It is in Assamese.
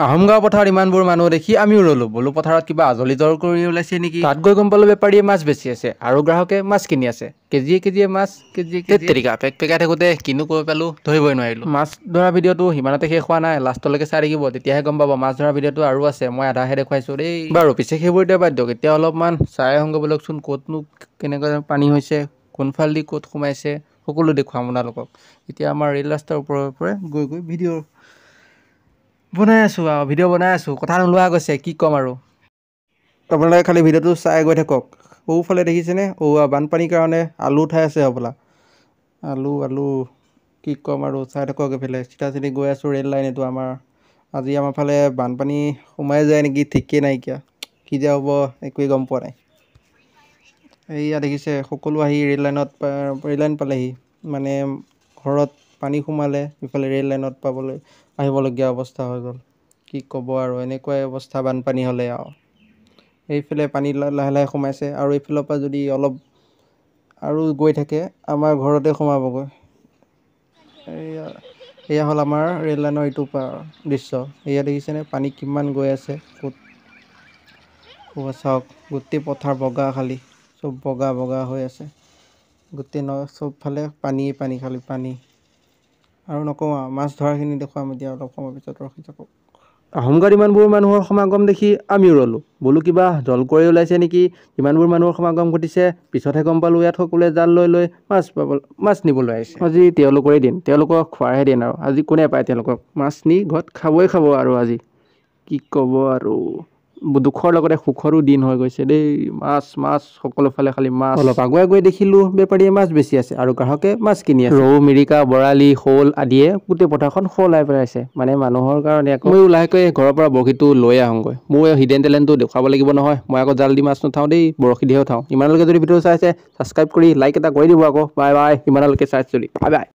আহোমগাঁও পথাৰত ইমানবোৰ মানুহ দেখি আমিও ৰলো বোলো পথাৰত কিবা আজলিতৰ কৰি ওলাইছে নেকি। তাত গৈ গম পালো বেপাৰীয়ে মাছ বেচি আছে আৰু গ্ৰাহকে মাছ কিনি আছে। কেজিয়ে মাছ তেৰিকা পেকাই থাকোঁতে কিনো কৈ পালো ধৰিবই নোৱাৰিলো। মাছ ধৰা ভিডিঅ'টো সিমানতে শেষ হোৱা নাই, লাষ্টলৈকে চাই থাকিব তেতিয়াহে গম পাব। মাছ ধৰা ভিডিঅ'টো আৰু আছে, মই আধাহে দেখুৱাইছো দেই। বাৰু পিছে সেইবোৰ এতিয়া বাদ দিয়ক, এতিয়া অলপমান চাই আহোঁগৈ বলকচোন ক'তনো কেনেকৈ পানী হৈছে, কোনফালেদি ক'ত সোমাইছে সকলো দেখুৱাম আপোনালোকক। এতিয়া আমাৰ ৰেল ৰাস্তাৰ ওপৰে গৈ ভিডিঅ' বনাই আছোঁ কথা নোলোৱা গৈছে, কি ক'ম আৰু। আপোনালোকে খালি ভিডিঅ'টো চাই গৈ থাকক। সৌফালে দেখিছেনে, বানপানীৰ কাৰণে আলু উঠাই আছে হ'বলা। আলু কি ক'ম আৰু, চাই থাকক এইফালে চিধা গৈ আছোঁ ৰেল লাইন। এইটো আজি আমাৰ ফালে বানপানী সোমাই যায় নেকি ঠিকেই নাইকিয়া, কি যে হ'ব একোৱেই গম পোৱা নাই। এইয়া দেখিছে সকলো আহি ৰেল লাইন পালেহি, মানে ঘৰত পানী সোমালে ইফালে ৰেল লাইনত আহিবলগীয়া অৱস্থা হৈ গ'ল। কি ক'ব আৰু, এনেকুৱাই অৱস্থা বানপানী হ'লে আৰু। এইফালে পানী লাহে সোমাইছে আৰু এইফালৰ পৰা যদি অলপ আৰু গৈ থাকে আমাৰ ঘৰতে সোমাবগৈ। এয়া হ'ল আমাৰ ৰেল লাইনৰ ইটো দৃশ্য। এয়া দেখিছেনে পানী কিমান গৈ আছে, চাওক গোটেই পথাৰ বগা, খালি চব বগা হৈ আছে গোটেই চবফালে পানী খালি পানী। আৰু নকওঁ আৰু, মাছ ধৰাখিনি দেখুৱাম এতিয়া অলপ সময় পিছত, ৰখি থাকক। আহোমগাঁৱত ইমানবোৰ মানুহৰ সমাগম দেখি আমিও ৰলো বোলো কিবা দল কৰি ওলাইছে নেকি। ইমানবোৰ মানুহৰ সমাগম ঘটিছে, পিছতহে গম পালো ইয়াত সকলোৱে জাল লৈ মাছ নিবলৈ আহিছে। আজি তেওঁলোকৰে দিন, তেওঁলোকক খোৱাৰহে দিন আৰু। আজি কোনে পায় তেওঁলোকক, মাছ নি ঘৰত খাবই আৰু আজি। কি ক'ব আৰু, দুখৰ লগতে সুখৰো দিন হৈ গৈছে দেই। মাছ সকলো ফালে খালি মাছ। অলপ আগুৱাই গৈ দেখিলো বেপাৰীয়ে মাছ বেচি আছে আৰু গ্ৰাহকে মাছ কিনি আছে। ৰৌ, মিৰিকা, বৰালি, শ'ল আদিয়ে গোটেই পথাৰখন শলাই পেলাইছে, মানে মানুহৰ কাৰণে। ময়ো লাহেকৈ ঘৰৰ পৰা বৰশীটো লৈ আহোঁগৈ, মোৰ হিডেন টেলেণ্টটো দেখুৱাব লাগিব নহয়। মই আকৌ জাল দি মাছ নুঠাওঁ দেই, বৰশী দিহে উঠাওঁ। ইমানলৈকে যদি ভিডিঅ' চাইছে ছাবস্ক্ৰাইব কৰি লাইক এটা কৰি দিব আকৌ। বাই ইমানলৈকে চাইছে যদি বাই।